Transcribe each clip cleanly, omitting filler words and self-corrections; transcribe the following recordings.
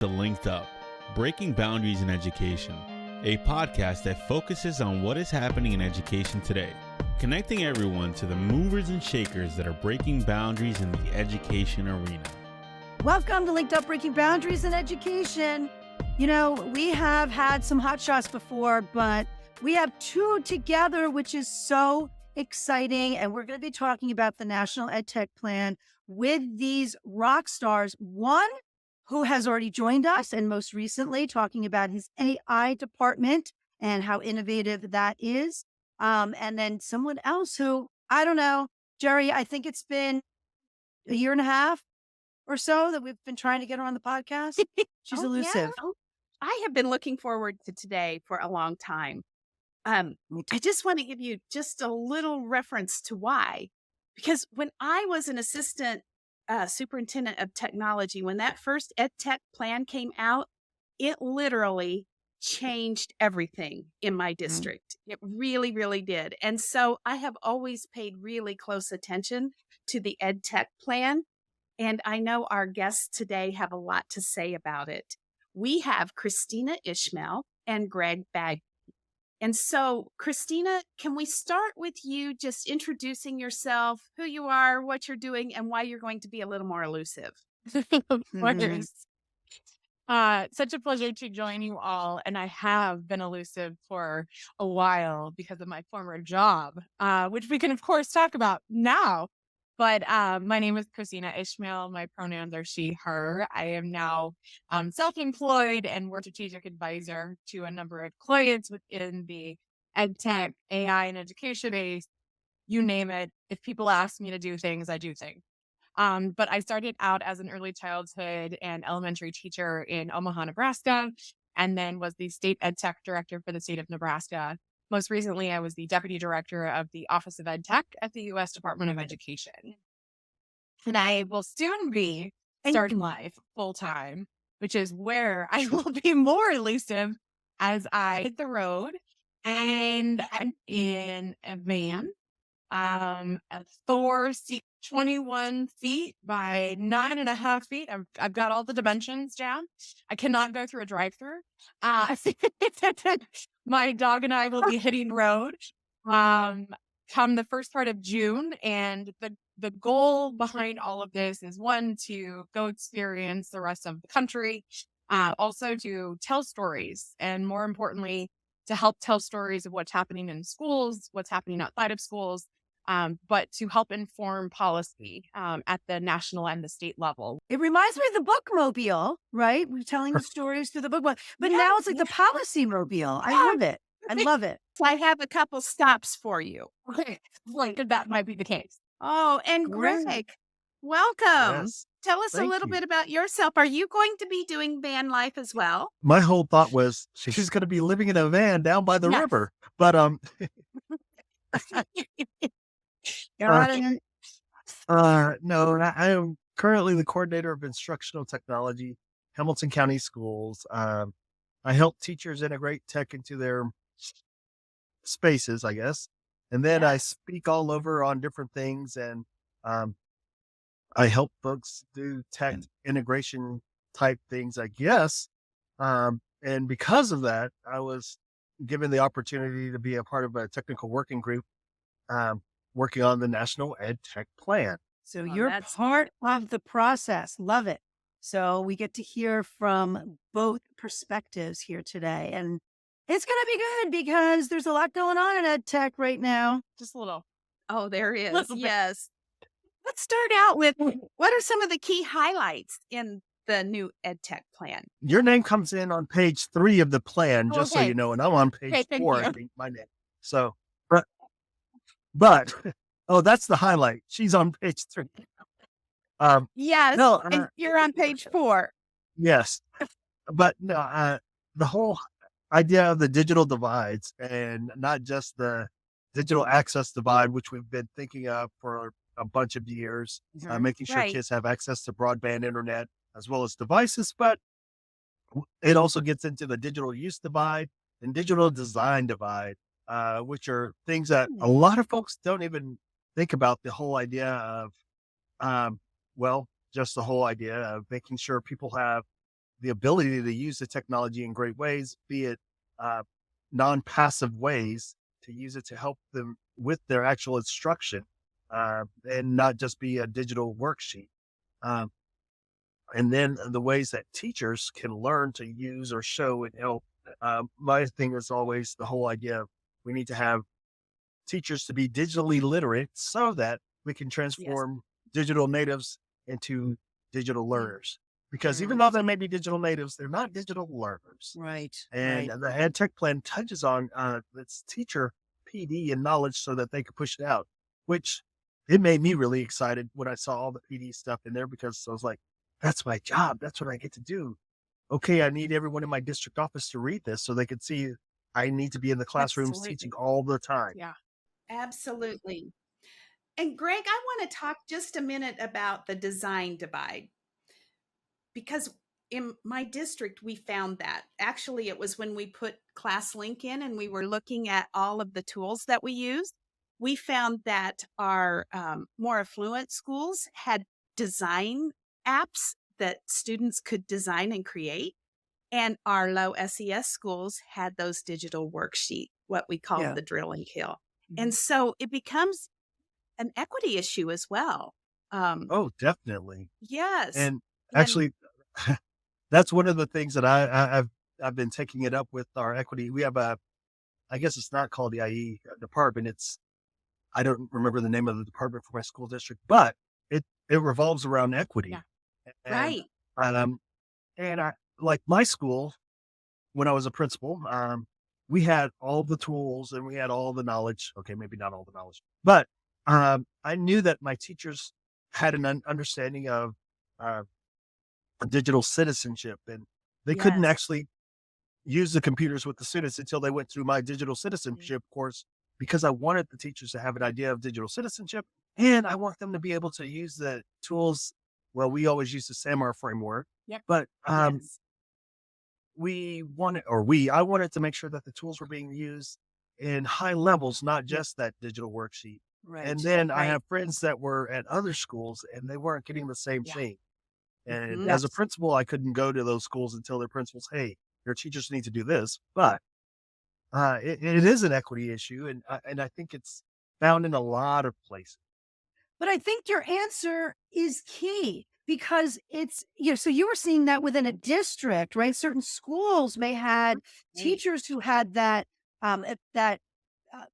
to LinkedUp, Breaking Boundaries in Education, a podcast that focuses on what is happening in education today, connecting everyone to the movers and shakers that are breaking boundaries in the education arena. Welcome to LinkedUp, Breaking Boundaries in Education. You know, we have had some hot shots before, but we have two together, which is so exciting. And we're going to be talking about the National EdTech Plan with these rock stars. One who has already joined us, and most recently talking about his AI department and how innovative that is. And then someone else who, I don't know, Jerri, I think it's been a year and a half or so that we've been trying to get her on the podcast. She's elusive. Yeah. I have been looking forward to today for a long time. I just want to give you just a little reference to why. Because when I was an assistant superintendent of technology, when that first edtech plan came out, it literally changed everything in my district. It really, really did. And so I have always paid really close attention to the edtech plan. And I know our guests today have a lot to say about it. We have Kristina Ishmael and Greg Bagby. And so, Kristina, can we start with you just introducing yourself, who you are, what you're doing, and why you're going to be a little more elusive? Of course. Such a pleasure to join you all. And I have been elusive for a while because of my former job, which we can, of course, talk about now. But my name is Kristina Ishmael. My pronouns are she, her. I am now self-employed and work strategic advisor to a number of clients within the edtech, AI, and education base. You name it. If people ask me to do things, I do things. But I started out as an early childhood and elementary teacher in Omaha, Nebraska, and then was the state edtech director for the state of Nebraska. Most recently, I was the deputy director of the Office of EdTech at the U.S. Department of Education. And I will soon be starting life full time, which is where I will be more elusive as I hit the road. And I'm in a van, a Thor seat 21 feet by 9.5 feet. I've got all the dimensions down. I cannot go through a drive-through. My dog and I will be hitting road come the first part of June. And the goal behind all of this is, one, to go experience the rest of the country, also to tell stories, and more importantly, to help tell stories of what's happening in schools, what's happening outside of schools, but to help inform policy at the national and the state level. It reminds me of the bookmobile, right? We're telling the stories through the book, but now it's like the policy mobile. I love it. I love it. So I have a couple stops for you. Okay, like that might be the case. Oh, and Greg, welcome. Yes. Tell us a Thank little you. bit about yourself. Are you going to be doing van life as well? My whole thought was she's going to be living in a van down by the Yes. river. But no, I am currently the coordinator of instructional technology, Hamilton County Schools. I help teachers integrate tech into their spaces, I guess. And then I speak all over on different things, and I help folks do tech integration type things, I guess. And because of that, I was given the opportunity to be a part of a technical working group working on the National EdTech Plan. So you're part of the process. Love it. So we get to hear from both perspectives here today. And it's going to be good because there's a lot going on in ed tech right now. Just a little. Oh, there is. Little bit. Yes. Let's start out with, what are some of the key highlights in the new EdTech plan? Your name comes in on page 3 of the plan, just so Okay. you know, and I'm on page Okay, thank 4, I you. think, my name. So, but, oh, that's the highlight. She's on page 3. Yes. No, And you're on page 4. yes, but no, the whole idea of the digital divides, and not just the digital access divide, which we've been thinking of for a bunch of years, making sure Right. kids have access to broadband internet as well as devices, but it also gets into the digital use divide and digital design divide, which are things that a lot of folks don't even think about. The whole idea of, just the whole idea of making sure people have the ability to use the technology in great ways, be it non-passive ways to use it to help them with their actual instruction, and not just be a digital worksheet. Um, and then the ways that teachers can learn to use or show and help. My thing is always the whole idea of we need to have teachers to be digitally literate so that we can Yes. transform digital natives into digital Mm. learners. Because even Mm. though they may be digital natives, they're not digital learners. Right. And Right. the EdTech plan touches on its teacher PD and knowledge so that they could push it out, which it made me really excited when I saw all the PD stuff in there because I was like, that's my job. That's what I get to do. Okay, I need everyone in my district office to read this so they can see I need to be in the classrooms Absolutely. teaching all the time. Yeah. Absolutely. And Greg, I want to talk just a minute about the design divide, because in my district, we found that actually it was when we put ClassLink in and we were looking at all of the tools that we use. We found that our more affluent schools had design apps that students could design and create. And our low SES schools had those digital worksheet, what we called Yeah. the drill and kill. Mhm. And so it becomes an equity issue as well. Oh, definitely. Yes. And And actually, that's one of the things that I've been taking it up with our equity. We have I guess it's not called the IE department. I don't remember the name of the department for my school district, but it revolves around equity. Yeah. And right. um, and I like my school when I was a principal. We had all the tools and we had all the knowledge. Okay, maybe not all the knowledge, but I knew that my teachers had an understanding of uh, digital citizenship, and they couldn't Yes. actually use the computers with the students until they went through my digital citizenship course because I wanted the teachers to have an idea of digital citizenship and I want them to be able to use the tools. Well, we always use the SAMR framework, Yep. but Yes. I wanted to make sure that the tools were being used in high levels, not Yeah. just that digital worksheet. And Right. then I Right. have friends that were at other schools and they weren't getting the same Yeah. thing. And Mhm. as a Yes. principal, I couldn't go to those schools and tell their principals, hey, your teachers need to do this. But it is an equity issue. And I think it's found in a lot of places. But I think your answer is key because so you were seeing that within a district, right? Certain schools may had Right. teachers who had that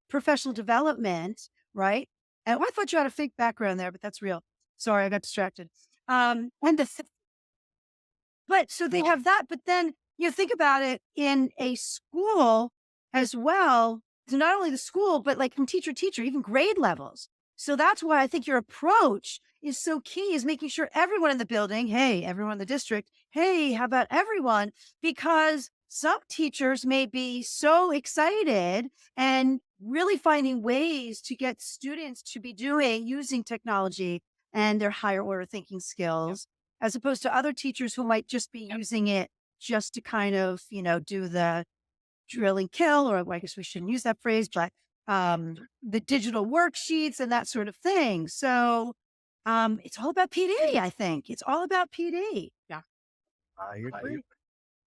professional development, right? And I thought you had a fake background there, but that's real. Sorry, I got distracted. And but so they have that, but then you think about it in a school as well. So not only the school, but like from teacher to teacher, even grade levels. So that's why I think your approach is so key is making sure everyone in the building, hey, everyone in the district, hey, how about everyone? Because some teachers may be so excited and really finding ways to get students to be using technology and their higher order thinking skills as opposed to other teachers who might just be using it just to kind of, do the drill and kill, or I guess we shouldn't use that phrase, but the digital worksheets and that sort of thing. So it's all about PD, I think. It's all about PD. I agree.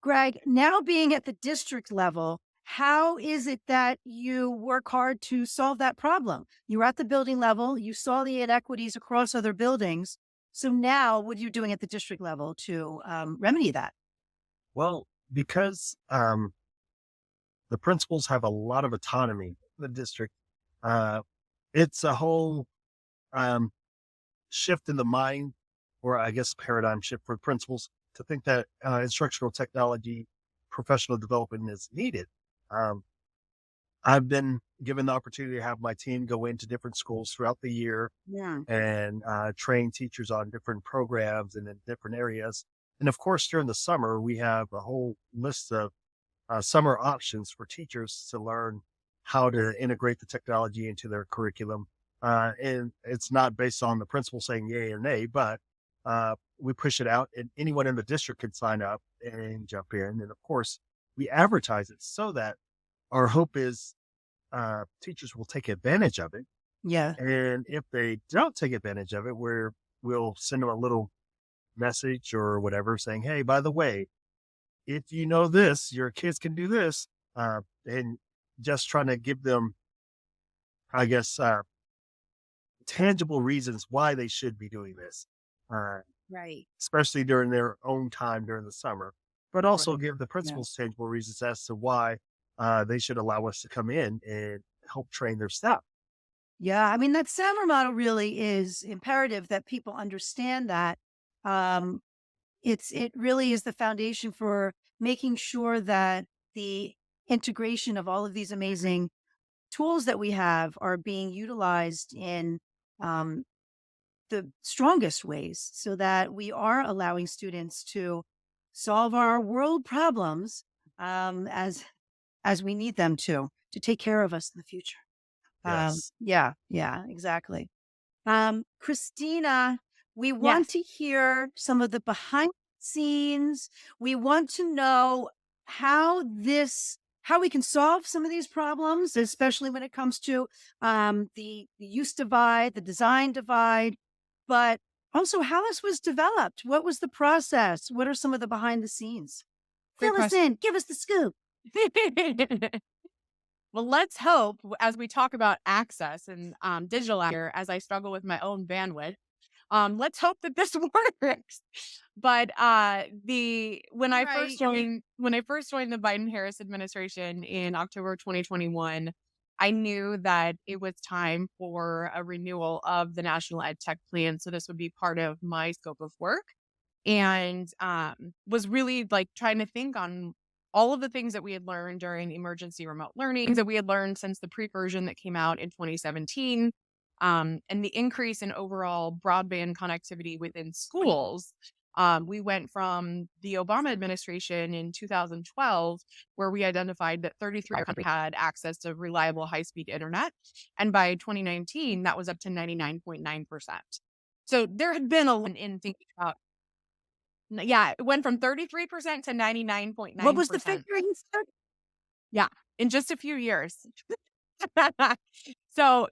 Greg, now being at the district level, how is it that you work hard to solve that problem? You were at the building level, you saw the inequities across other buildings. So now what are you doing at the district level to remedy that? Well, because the principals have a lot of autonomy in the district, it's a whole shift in the mind, or I guess paradigm shift for principals to think that instructional technology, professional development is needed. Um, I've been given the opportunity to have my team go into different schools throughout the year Yeah. and train teachers on different programs and in different areas. And of course, during the summer, we have a whole list of summer options for teachers to learn how to integrate the technology into their curriculum. And it's not based on the principal saying yay or nay, but we push it out and anyone in the district can sign up and jump in. And of course, we advertise it so that our hope is teachers will take advantage of it. Yeah. And if they don't take advantage of it, we'll send them a little message or whatever saying, hey, by the way, if you know this, your kids can do this, and just trying to give them, I guess, tangible reasons why they should be doing this, Right. especially during their own time during the summer, but also give the Yeah. principals tangible reasons as to why they should allow us to come in and help train their staff. Yeah, I mean, that summer model really is imperative that people understand that. Um, it really is the foundation for making sure that the integration of all of these amazing tools that we have are being utilized in um, the strongest ways so that we are allowing students to solve our world problems as we need them to take care of us in the future. Yes. Yeah, exactly. Kristina, we Yes. want to hear some of the behind the scenes. We want to know how we can solve some of these problems, especially when it comes to the use divide, the design divide, but also how this was developed. What was the process? What are some of the behind the scenes? Great Fill us question. in. Give us the scoop. Well, let's hope as we talk about access and digital here, as I struggle with my own bandwidth, let's hope that this works. But when I first joined the Biden-Harris administration in October 2021, I knew that it was time for a renewal of the National EdTech Plan. So this would be part of my scope of work, and was really like trying to think on all of the things that we had learned during emergency remote learning, that we had learned since the pre-version that came out in 2017, and the increase in overall broadband connectivity within schools. We went from the Obama administration in 2012, where we identified that 33% had access to reliable high-speed internet, and by 2019, that was up to 99.9%. So there had been a lot in thinking about. Yeah, it went from 33% to 99.9%. What was the figure you said? Yeah, in just a few years. So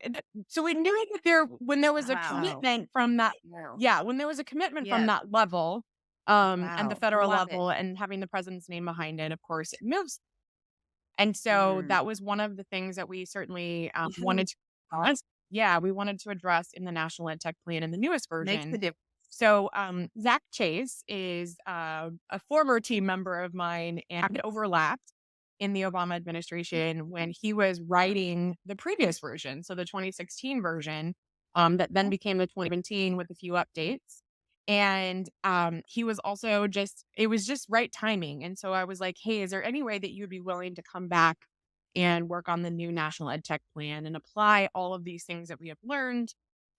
we knew that when there was a Wow. commitment from that, Wow. when there was a commitment from Yes. that level, and the Wow. federal Love it. level, and having the president's name behind it, of course, it moves. And so that was one of the things that we certainly wanted to address. Yeah, we wanted to address in the National EdTech Plan in the newest Makes version. the difference. So Zach Chase is a former team member of mine, and overlapped in the Obama administration when he was writing the previous version, so the 2016 version, that then became the 2017 with a few updates. And he was also it was just right timing. And so I was like, hey, is there any way that you'd be willing to come back and work on the new National EdTech Plan and apply all of these things that we have learned,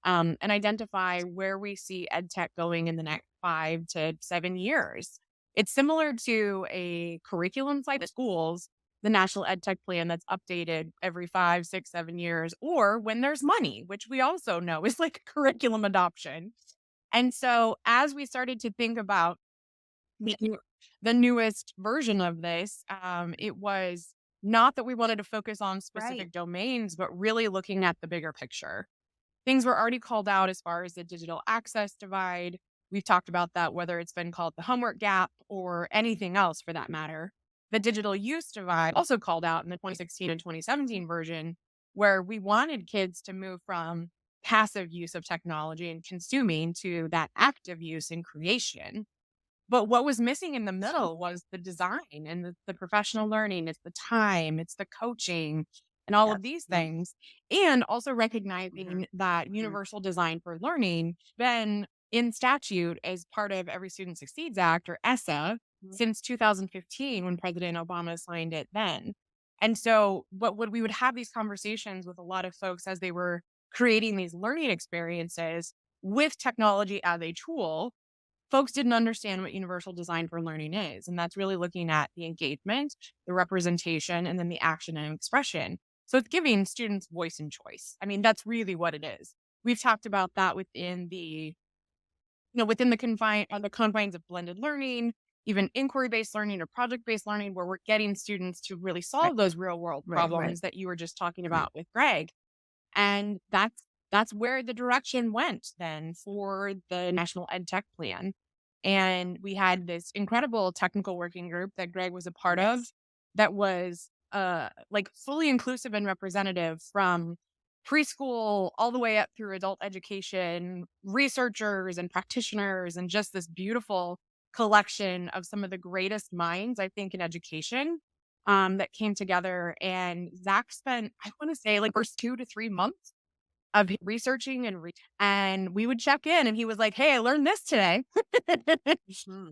and identify where we see EdTech going in the next 5 to 7 years? It's similar to a curriculum site at schools, the National EdTech Plan that's updated every 5, 6, 7 years, or when there's money, which we also know is like curriculum adoption. And so as we started to think about the newest version of this, it was not that we wanted to focus on specific domains, but really looking at the bigger picture. Things were already called out as far as the digital access divide. We've talked about that, whether it's been called the homework gap or anything else for that matter. The digital use divide also called out in the 2016 and 2017 version, where we wanted kids to move from passive use of technology and consuming to that active use and creation. But what was missing in the middle was the design and the professional learning. It's the time, it's the coaching, and all of these things. And also recognizing that universal design for learning been in statute as part of Every Student Succeeds Act, or ESSA, since 2015, when President Obama signed it then. And so we would have these conversations with a lot of folks as they were creating these learning experiences with technology as a tool. Folks didn't understand what universal design for learning is. And that's really looking at the engagement, the representation, and then the action and expression. So it's giving students voice and choice. I mean, that's really what it is. We've talked about that within the confines of blended learning, even inquiry-based learning or project-based learning, where we're getting students to really solve those real-world problems that you were just talking about with Greg. And that's where the direction went then for the National EdTech Plan. And we had this incredible technical working group that Greg was a part of that was like fully inclusive and representative from preschool all the way up through adult education, researchers and practitioners, and just this beautiful collection of some of the greatest minds, I think, in education that came together. And Zach spent, I want to say, like first 2 to 3 months of researching and we would check in and he was like, "Hey, I learned this today."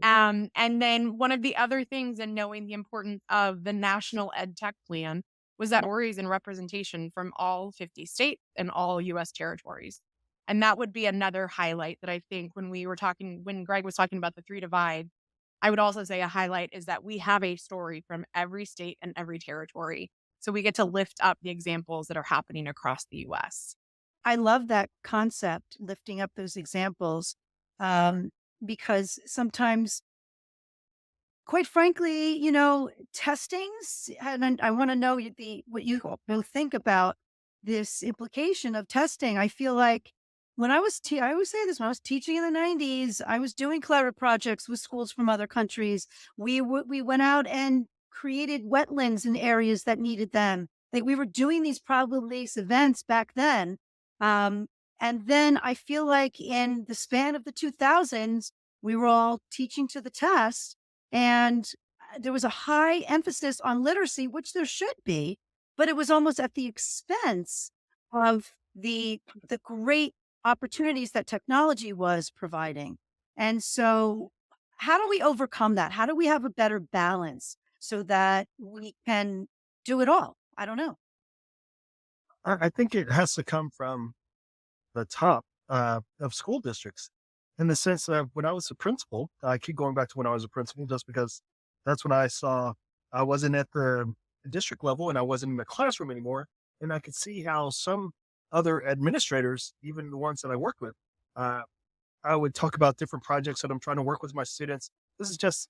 And then one of the other things in knowing the importance of the national edtech plan was that stories and representation from all 50 states and all US territories. And that would be another highlight that I think when Greg was talking about the 3 divide, I would also say a highlight is that we have a story from every state and every territory. So we get to lift up the examples that are happening across the US. I love that concept, lifting up those examples, because sometimes, quite frankly, testings, and I want to know what you both think about this implication of testing. I feel like when I always say this, when I was teaching in the 90s, I was doing collaborative projects with schools from other countries. We went out and created wetlands in areas that needed them. Like, we were doing these problem-based events back then. And then I feel like in the span of the 2000s, we were all teaching to the test, and there was a high emphasis on literacy, which there should be, but it was almost at the expense of the great opportunities that technology was providing. And so how do we overcome that? How do we have a better balance so that we can do it all? I don't know. I think it has to come from the top of school districts, in the sense that when I was a principal, I keep going back to when I was a principal just because that's when I saw I wasn't at the district level and I wasn't in the classroom anymore. And I could see how some other administrators, even the ones that I worked with, I would talk about different projects that I'm trying to work with my students. This is just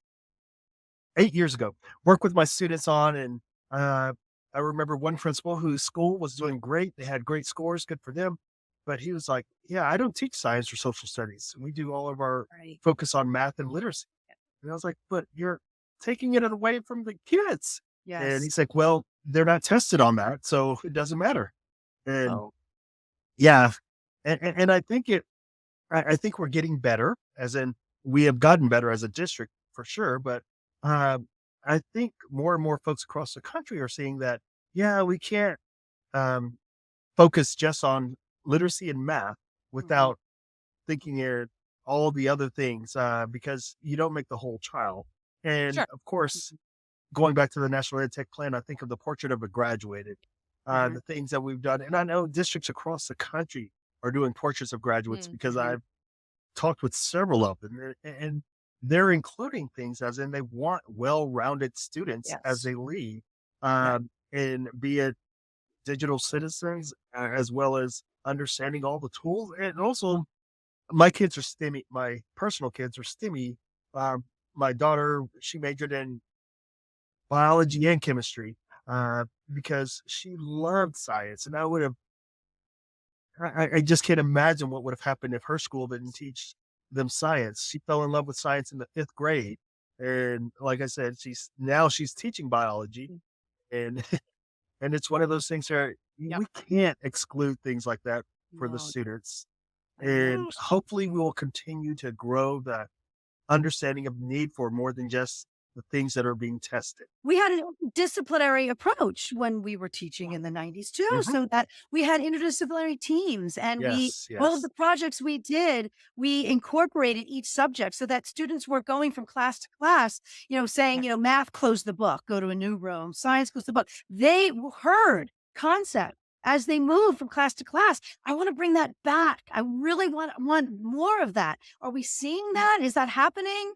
8 years ago, work with my students on. And I remember one principal whose school was doing great. They had great scores, good for them. But he was like, "Yeah, I don't teach science or social studies. We do all of our focus on math and literacy." And I was like, "But you're taking it away from the kids." And he's like, "Well, they're not tested on that, so it doesn't matter." And yeah, and I think I think we're getting better, as in we have gotten better as a district for sure. But I think more and more folks across the country are seeing that, yeah, we can't focus just on literacy and math without thinking of all the other things, because you don't make the whole child. And of course, going back to the National Ed Tech Plan, I think of the portrait of a graduated, the things that we've done. And I know districts across the country are doing portraits of graduates because I've talked with several of them, and they're including things as in they want well-rounded students as they leave, and be it digital citizens, as well as understanding all the tools. And also, my kids are STEMmy. My personal kids are STEMmy. My daughter, she majored in biology and chemistry because she loved science. And I just can't imagine what would have happened if her school didn't teach them science. She fell in love with science in the 5th grade. And like I said, she's teaching biology. And and it's one of those things where we can't exclude things like that for the students. And hopefully we will continue to grow the understanding of need for more than just the things that are being tested. We had a disciplinary approach when we were teaching in the 90s too, so that we had interdisciplinary teams, and all of the projects we did, we incorporated each subject so that students were going from class to class, saying, math, close the book, go to a new room, science, close the book. They heard concept as they moved from class to class. I want to bring that back. I really want more of that. Are we seeing that? Is that happening?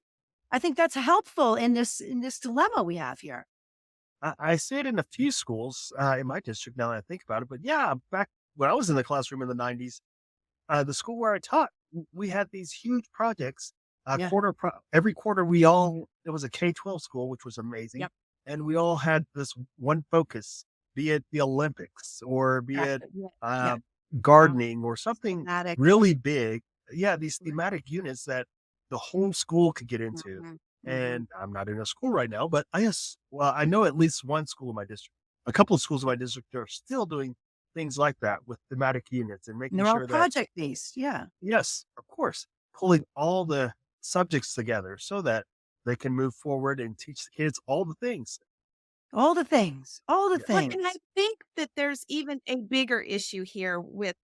I think that's helpful in this dilemma we have here. I see it in a few schools in my district now that I think about it. But yeah, back when I was in the classroom in the 90s, the school where I taught, we had these huge projects. Every quarter, it was a K-12 school, which was amazing. And we all had this one focus, be it the Olympics or be it gardening or something really big. Yeah, these thematic units that the whole school could get into. And I'm not in a school right now, but I know at least one school in my district, a couple of schools in my district are still doing things like that with thematic units and And making they're all sure that, project based. Yeah. yes, of course, pulling all the subjects together so that they can move forward and teach the kids all the things. All the things. All the Yeah. Well, things. and I think that there's even a bigger issue here with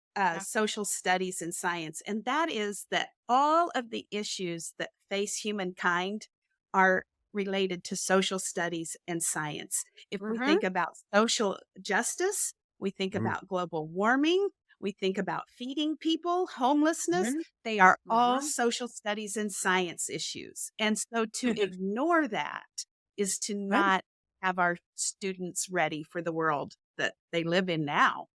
social studies and science, and that is that all of the issues that face humankind are related to social studies and science. If we think about social justice, we think Mm. about global warming, we think about feeding people, homelessness, they are all social studies and science issues. And so to ignore that is to Right. not have our students ready for the world that they live in now.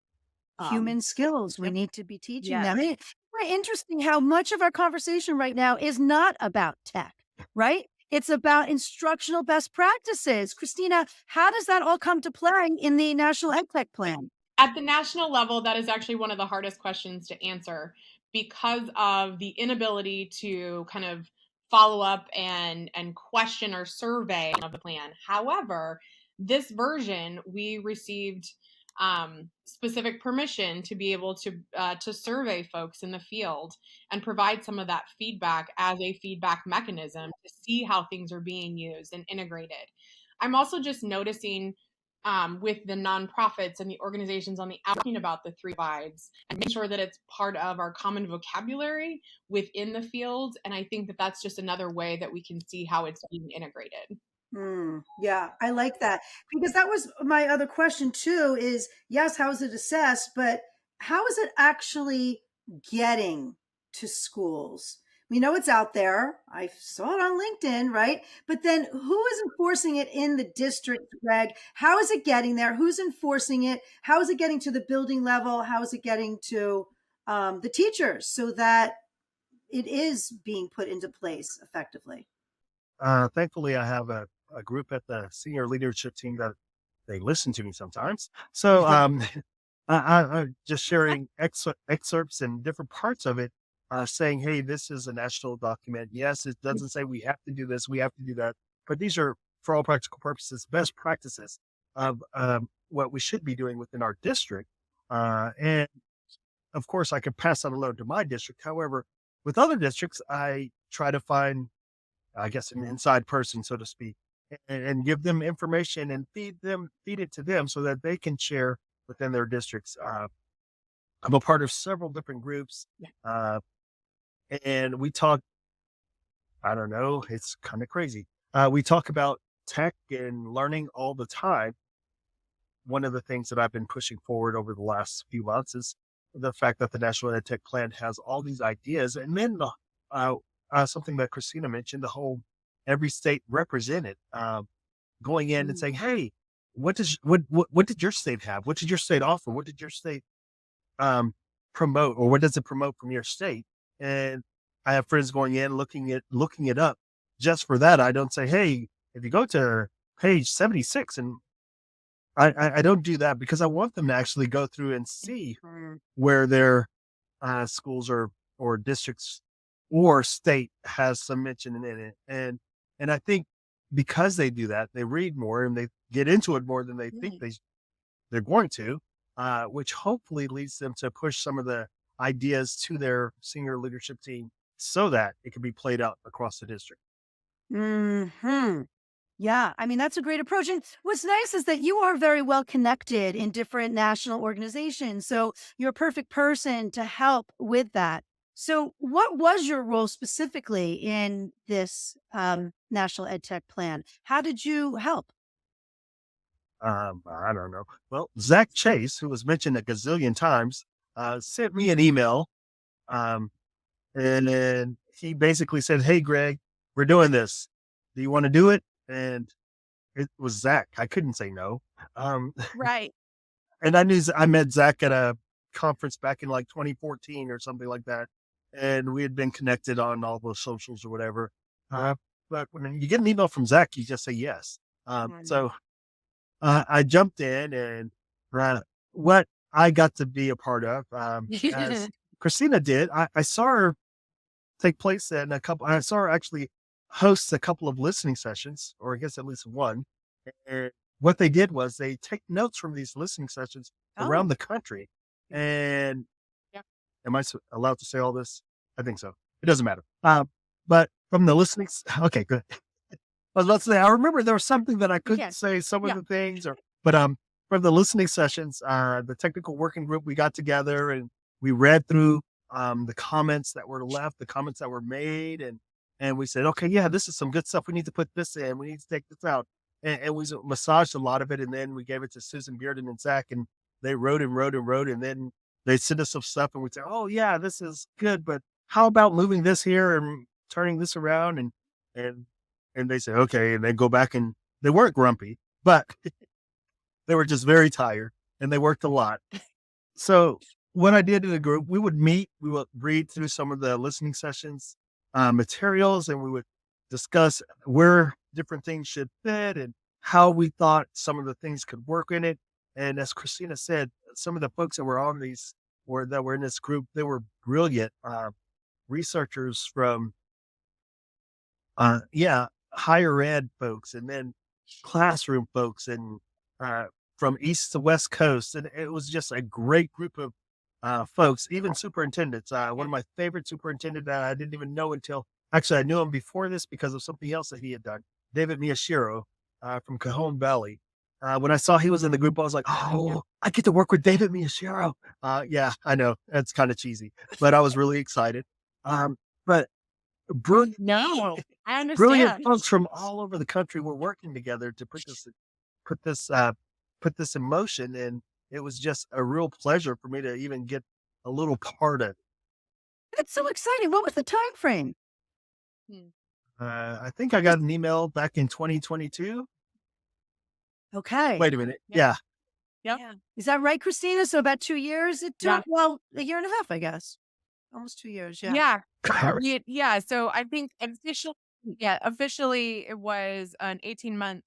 Human skills. We yep. need to be teaching Yes. them. It's very interesting how much of our conversation right now is not about tech, right? It's about instructional best practices. Kristina, how does that all come to play in the National EdTech Plan? At the national level, that is actually one of the hardest questions to answer because of the inability to kind of follow up and question or survey of the plan. However, this version, we received specific permission to be able to survey folks in the field and provide some of that feedback as a feedback mechanism to see how things are being used and integrated. I'm also just noticing with the nonprofits and the organizations on the outing about the three vibes and make sure that it's part of our common vocabulary within the field. And I think that that's just another way that we can see how it's being integrated. Yeah, I like that because that was my other question too is yes, how is it assessed, but how is it actually getting to schools? We know it's out there. I saw it on LinkedIn, right? But then who is enforcing it in the district, Greg? How is it getting there? Who's enforcing it? How is it getting to the building level? How is it getting to the teachers so that it is being put into place effectively? Thankfully, I have a group at the senior leadership team that they listen to me sometimes. So I'm just sharing excerpts and different parts of it, saying, hey, this is a national document. Yes, it doesn't say we have to do this, we have to do that. But these are, for all practical purposes, best practices of what we should be doing within our district. And of course, I could pass that along to my district. However, with other districts, I try to find, I guess, an inside person, so to speak, and give them information and feed it to them so that they can share within their districts. I'm a part of several different groups, and we talk, I don't know, it's kind of crazy. We talk about tech and learning all the time. One of the things that I've been pushing forward over the last few months is the fact that the National EdTech Plan has all these ideas, and then something that Kristina mentioned, the whole every state represented, going in and saying, hey, what did your state have? What did your state offer? What did your state promote, or what does it promote from your state? And I have friends going in, looking it up just for that. I don't say, hey, if you go to page 76, and I don't do that because I want them to actually go through and see where their schools or districts or state has some mention in it. And I think because they do that, they read more and they get into it more than they think they're going to, which hopefully leads them to push some of the ideas to their senior leadership team so that it can be played out across the district. Yeah, I mean, that's a great approach. And what's nice is that you are very well connected in different national organizations. So you're a perfect person to help with that. So what was your role specifically in this National EdTech Plan? How did you help? I don't know. Well, Zach Chase, who was mentioned a gazillion times, sent me an email. And then he basically said, hey, Greg, we're doing this. Do you want to do it? And it was Zach. I couldn't say no. Right. And I met Zach at a conference back in like 2014 or something like that. And we had been connected on all those socials or whatever. But when you get an email from Zach, you just say yes. So I jumped in, and what I got to be a part of, as Kristina did, I saw her take place and I saw her actually host a couple of listening sessions, or I guess at least one. And what they did was they take notes from these listening sessions around Oh, the country. And Yeah. am I allowed to say all this? I think so. It doesn't matter. But from the listening, okay, good. I was about to say, I remember there was something that I You couldn't can. say, some of Yeah. the things, but from the listening sessions, the technical working group, we got together and we read through the comments that were left, the comments that were made, and we said, okay, yeah, this is some good stuff. We need to put this in. We need to take this out, and we massaged a lot of it, and then we gave it to Susan Bearden and Zach, and they wrote and wrote and wrote, and then they sent us some stuff, and we said, oh yeah, this is good, but how about moving this here and turning this around, and and they said, okay, and they go back, and they weren't grumpy, but they were just very tired and they worked a lot. So what I did in the group, we would meet, we would read through some of the listening sessions, materials, and we would discuss where different things should fit and how we thought some of the things could work in it. And as Kristina said, some of the folks that were on these or that were in this group, they were brilliant researchers from higher ed folks, and then classroom folks, and from east to west coast. And it was just a great group of folks, even superintendents. One of my favorite superintendent that I didn't even know until, actually I knew him before this because of something else that he had done, David Miyashiro from Cajon Valley. When I saw he was in the group, I was like, oh, I get to work with David Miyashiro. Yeah, I know that's kind of cheesy, but I was really excited. But brilliant, No, I brilliant understand. folks from all over the country were working together to put this uh, put this in motion, and it was just a real pleasure for me to even get a little part of it. that's so exciting. What was the time frame? I think I got an email back in 2022. Okay. Wait a minute. Yeah. Yeah. Yep. Is that right, Kristina? So about 2 years it Yeah. took? Well, a year and a half, I guess. Almost 2 years. Yeah. Yeah. Yeah. So I think officially it was an 18-month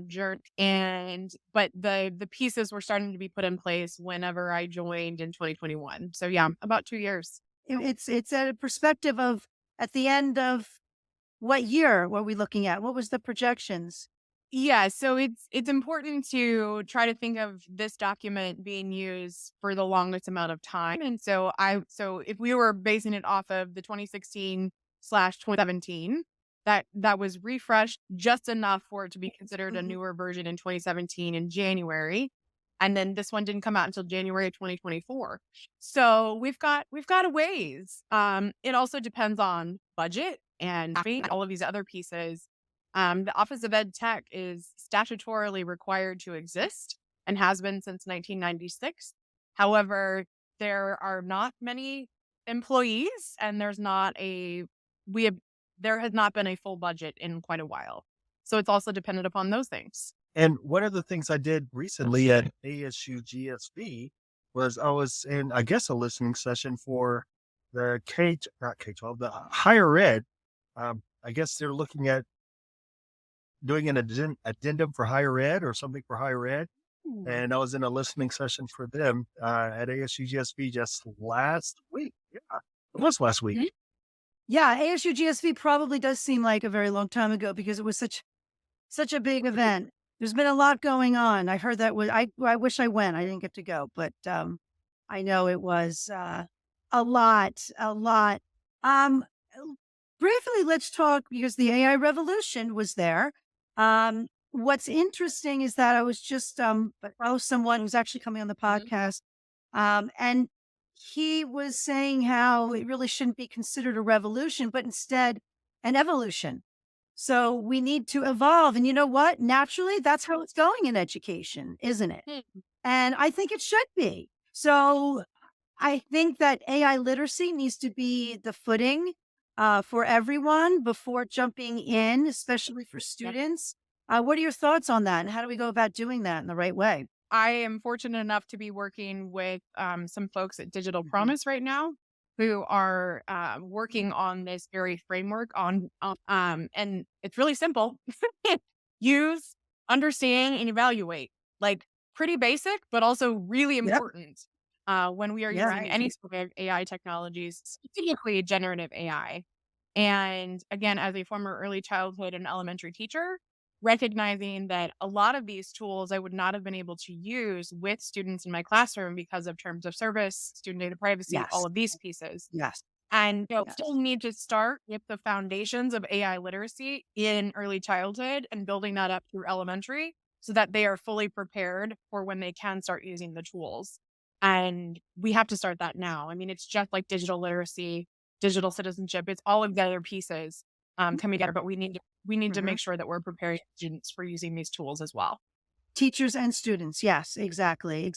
journey, but the pieces were starting to be put in place whenever I joined in 2021. So yeah, about 2 years. It's at a perspective of at the end of what year were we looking at? What was the projections? Yeah, so it's important to try to think of this document being used for the longest amount of time. And so if we were basing it off of the 2016/2017, that was refreshed just enough for it to be considered a newer version in 2017 in January. And then this one didn't come out until January of 2024. So we've got a ways. It also depends on budget and all of these other pieces. The Office of EdTech is statutorily required to exist and has been since 1996. However, there are not many employees, and there has not been a full budget in quite a while. So it's also dependent upon those things. And one of the things I did recently at ASU GSV was I was in, I guess, a listening session for the not K-12, the higher ed. I guess they're looking at doing an addendum for higher ed or something for higher ed. And I was in a listening session for them at ASU GSV just last week. Yeah, it was last week. Mhm. Yeah, ASU GSV probably does seem like a very long time ago because it was such a big event. There's been a lot going on. I heard that I wish I went. I didn't get to go, but I know it was a lot. Briefly, let's talk because the AI revolution was there. What's interesting is that I was just follow someone who's actually coming on the podcast, and he was saying how it really shouldn't be considered a revolution, but instead an evolution. So we need to evolve. And you know what? Naturally, that's how it's going in education, isn't it? And I think it should be. So I think that AI literacy needs to be the footing for everyone before jumping in, especially for students. What are your thoughts on that? And how do we go about doing that in the right way? I am fortunate enough to be working with some folks at Digital Promise right now who are working on this very framework and it's really simple. Use, understand, and evaluate. Like pretty basic, but also really important. when we are Yeah. using any sort of AI technologies, specifically generative AI. And again, as a former early childhood and elementary teacher, recognizing that a lot of these tools I would not have been able to use with students in my classroom because of terms of service, student data privacy, Yes. all of these pieces. Yes. And Yes. still need to start with the foundations of AI literacy in early childhood and building that up through elementary so that they are fully prepared for when they can start using the tools. And we have to start that now. I mean, it's just like digital literacy, digital citizenship. It's all of the other pieces coming together, but we need to make sure that we're preparing students for using these tools as well. Teachers and students. Yes, exactly.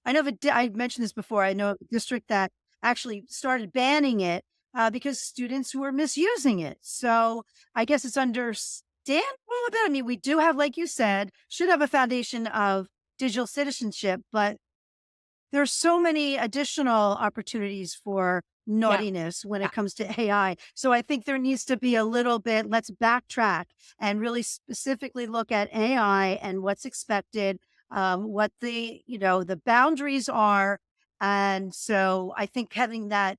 I know I mentioned this before. I know a district that actually started banning it because students were misusing it. So I guess it's understandable. I mean, we do have, like you said, should have a foundation of digital citizenship, but there's so many additional opportunities for naughtiness when it comes to AI. So I think there needs to be a little bit, let's backtrack and really specifically look at AI and what's expected, what the boundaries are. And so I think having that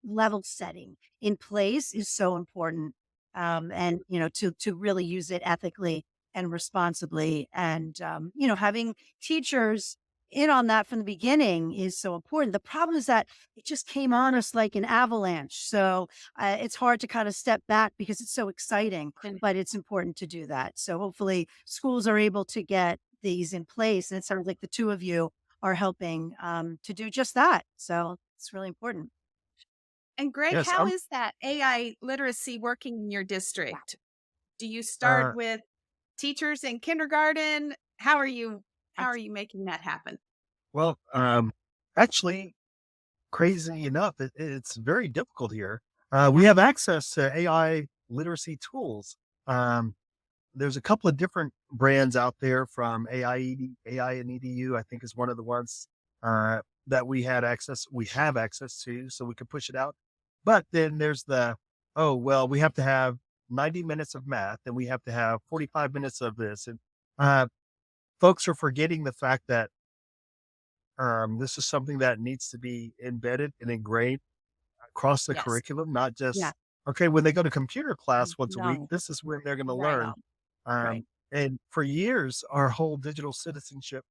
level setting in place is so important. And, to really use it ethically and responsibly, and, having teachers in on that from the beginning is so important. The problem is that it just came on us like an avalanche. So it's hard to kind of step back because it's so exciting, but it's important to do that. So hopefully schools are able to get these in place. And it sounds like the two of you are helping to do just that. So it's really important. And Greg, Yes, how is that AI literacy working in your district? Do you start with teachers in kindergarten? How are you making that happen? well, actually, crazy enough, it's very difficult here. We have access to AI literacy tools. There's a couple of different brands out there from AI and EDU, I think is one of the ones that we have access to, so we can push it out. But then there's we have to have 90 minutes of math and we have to have 45 minutes of this. And folks are forgetting the fact that this is something that needs to be embedded and ingrained across the curriculum, not just, okay, when they go to computer class once a week, this is when they're going to learn. And for years, our whole digital citizenship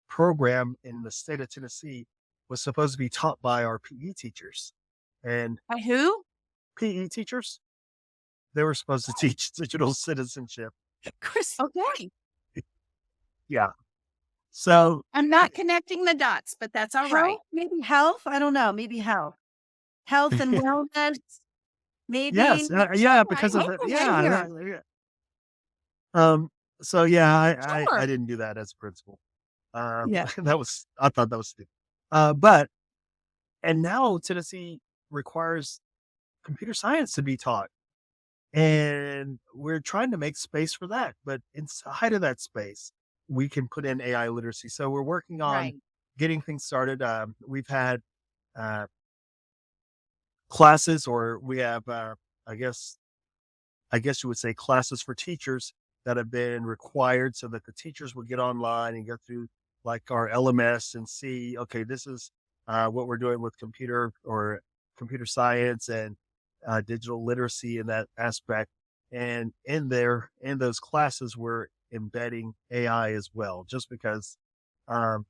program in the state of Tennessee was supposed to be taught by our PE teachers. And By who? PE teachers, they were supposed to teach digital citizenship. Chris, Okay. Yeah. So I'm not connecting the dots, but that's all right. Maybe health. I don't know. Maybe health and wellness. Maybe. yes, because of it. Yeah. So I didn't do that as a principal. I thought that was stupid. And now Tennessee requires computer science to be taught. And we're trying to make space for that. But inside of that space, we can put in AI literacy. So we're working on getting things started. We've had classes, or we have, I guess you would say, classes for teachers that have been required so that the teachers will get online and go through like our LMS and see, okay, this is what we're doing with computer science and digital literacy in that aspect. And in those classes, we're embedding AI as well, just because, the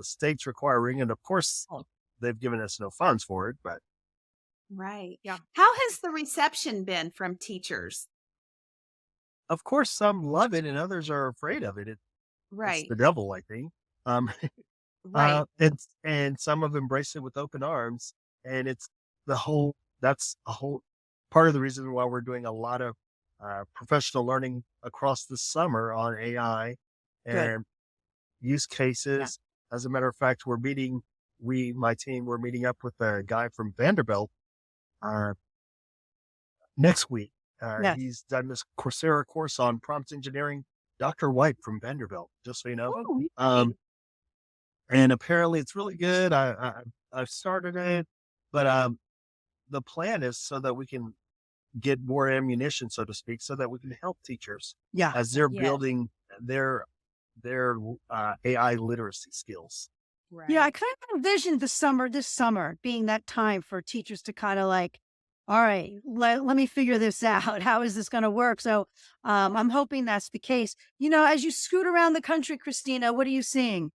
state's requiring, and of course they've given us no funds for it, but. Right. Yeah. How has the reception been from teachers? Of course, some love it and others are afraid of it. It's the devil, I think. And some have embraced it with open arms, and that's a whole part of the reason why we're doing a lot of professional learning across the summer on AI and use cases. Yeah. As a matter of fact, we're meeting up with a guy from Vanderbilt next week. He's done this Coursera course on prompt engineering. Dr. White from Vanderbilt, just so you know. And apparently it's really good. I've started it, but the plan is so that we can get more ammunition, so to speak, so that we can help teachers as they're building their AI literacy skills. Yeah, I kind of envisioned this summer being that time for teachers to kind of like, all right, let me figure this out. How is this going to work? So I'm hoping that's the case. As you scoot around the country, Kristina, what are you seeing?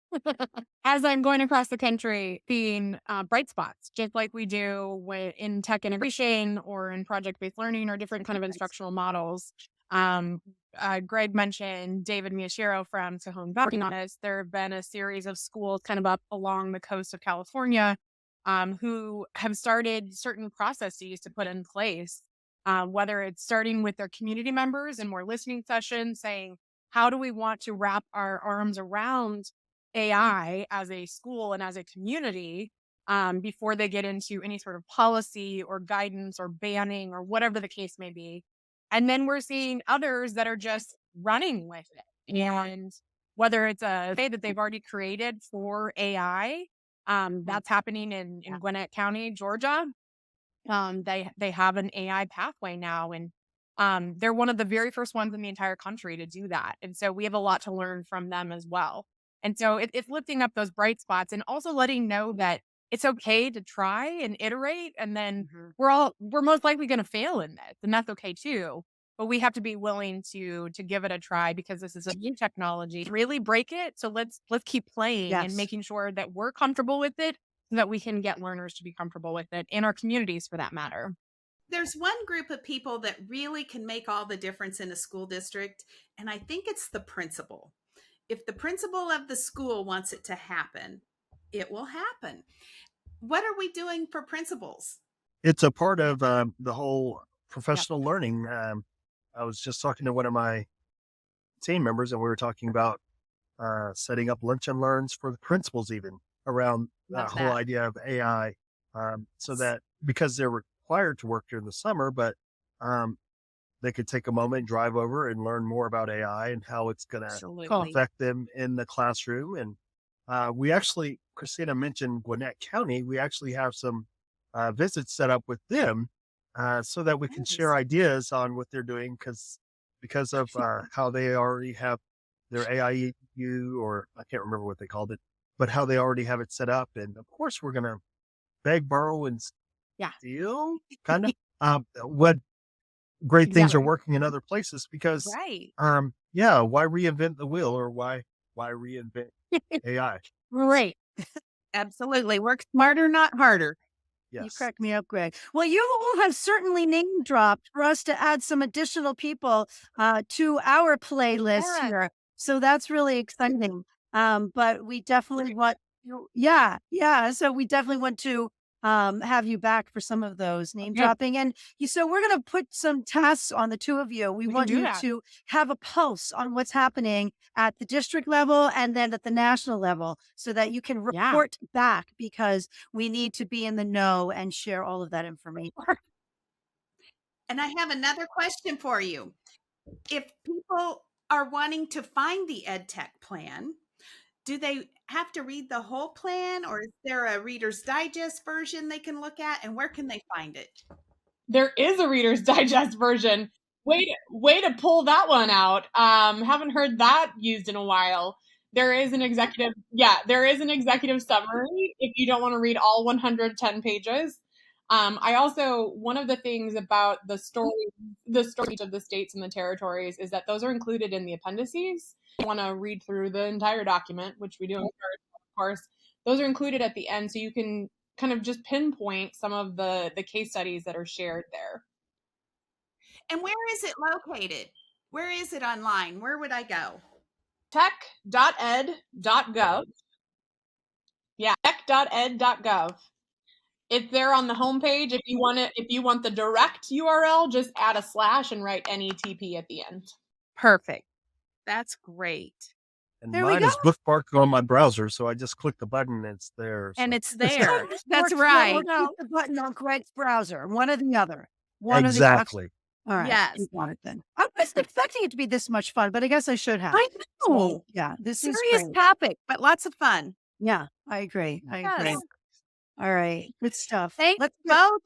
As I'm going across the country, being bright spots, just like we do in tech integration or in project-based learning or different kind of instructional models. Greg mentioned David Miyashiro from Cajon Valley working on this. There have been a series of schools kind of up along the coast of California who have started certain processes to put in place, whether it's starting with their community members and more listening sessions, saying, how do we want to wrap our arms around AI as a school and as a community before they get into any sort of policy or guidance or banning or whatever the case may be. And then we're seeing others that are just running with it. And whether it's a way that they've already created for AI, that's happening in Gwinnett County, Georgia. They have an AI pathway now, and they're one of the very first ones in the entire country to do that. And so we have a lot to learn from them as well. And so it's lifting up those bright spots and also letting know that it's okay to try and iterate. And then we're most likely going to fail in this, and that's okay too. But we have to be willing to give it a try because this is a new technology. Really break it. So let's keep playing and making sure that we're comfortable with it so that we can get learners to be comfortable with it in our communities for that matter. There's one group of people that really can make all the difference in a school district, and I think it's the principal. If the principal of the school wants it to happen, it will happen. What are we doing for principals? It's a part of the whole professional learning. I was just talking to one of my team members, and we were talking about setting up lunch and learns for the principals, even around that whole idea of AI, so that because they're required to work during the summer, but they could take a moment, drive over and learn more about AI and how it's going to affect them in the classroom. And we actually, Kristina mentioned Gwinnett County. We actually have some visits set up with them so that we can share ideas on what they're doing because of how they already have their AIU, or I can't remember what they called it, but how they already have it set up. And of course, we're going to beg, borrow, and steal kind of what great things are working in other places because, why reinvent the wheel, or why reinvent AI? Right. Absolutely. Work smarter, not harder. Yes. You crack me up, Greg. Well, you all have certainly name dropped for us to add some additional people to our playlist here. So that's really exciting. But we definitely want, so we definitely want to have you back for some of those name dropping. And so we're going to put some tasks on the two of you. We want you to have a pulse on what's happening at the district level and then at the national level so that you can report back, because we need to be in the know and share all of that information. And I have another question for you. If people are wanting to find the EdTech plan, do they have to read the whole plan, or is there a Reader's Digest version they can look at, and where can they find it? There is a Reader's Digest version. Way to pull that one out. Haven't heard that used in a while. There is an executive summary if you don't want to read all 110 pages. I also, one of the things about the story of the states and the territories is that those are included in the appendices. If you want to read through the entire document, which we do, of course, those are included at the end, so you can kind of just pinpoint some of the case studies that are shared there. And where is it located? Where is it online? Where would I go? tech.ed.gov. Yeah, tech.ed.gov. It's there on the homepage. If you want the direct URL, just add a / and write NETP at the end. Perfect. That's great. And mine is bookmarked on my browser, so I just click the button and it's there. And it's there. That's right. Click the button on Greg's browser, one or the other. Exactly. All right. Yes. You got it then. I wasn't expecting it to be this much fun, but I guess I should have. I know. So, this is serious topic, but lots of fun. Yeah, I agree. All right. Good stuff. Thanks both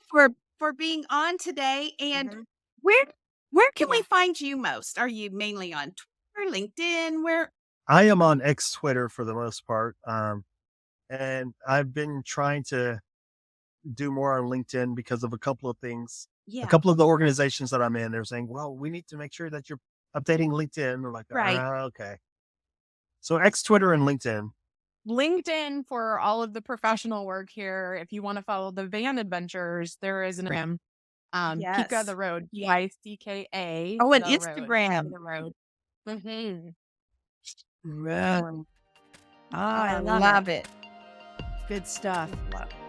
for being on today. And where can we find you most? Are you mainly on Twitter, LinkedIn? Where? I am on X Twitter for the most part. And I've been trying to do more on LinkedIn because of a couple of things. Yeah. A couple of the organizations that I'm in, they're saying, well, we need to make sure that you're updating LinkedIn. We're like, Right. Okay. So X, Twitter, and LinkedIn. LinkedIn for all of the professional work here. If you want to follow the van adventures, there is an Instagram. Yes. Kika the Road, Ycka. Oh, and the Instagram. Road, the road. Mm-hmm. Really? I love it. Good stuff.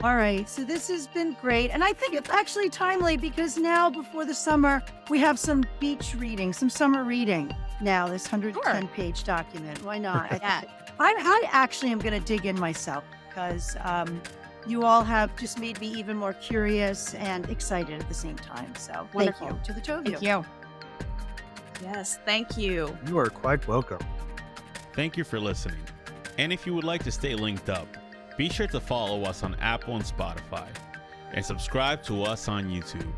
All right. So this has been great. And I think it's actually timely because now before the summer, we have some beach reading, some summer reading. Now, this 110-page document. Why not? I actually am going to dig in myself because you all have just made me even more curious and excited at the same time. So Wonderful. thank you to the two of you. Thank you. Yes. Thank you. You are quite welcome. Thank you for listening. And if you would like to stay linked up, be sure to follow us on Apple and Spotify and subscribe to us on YouTube.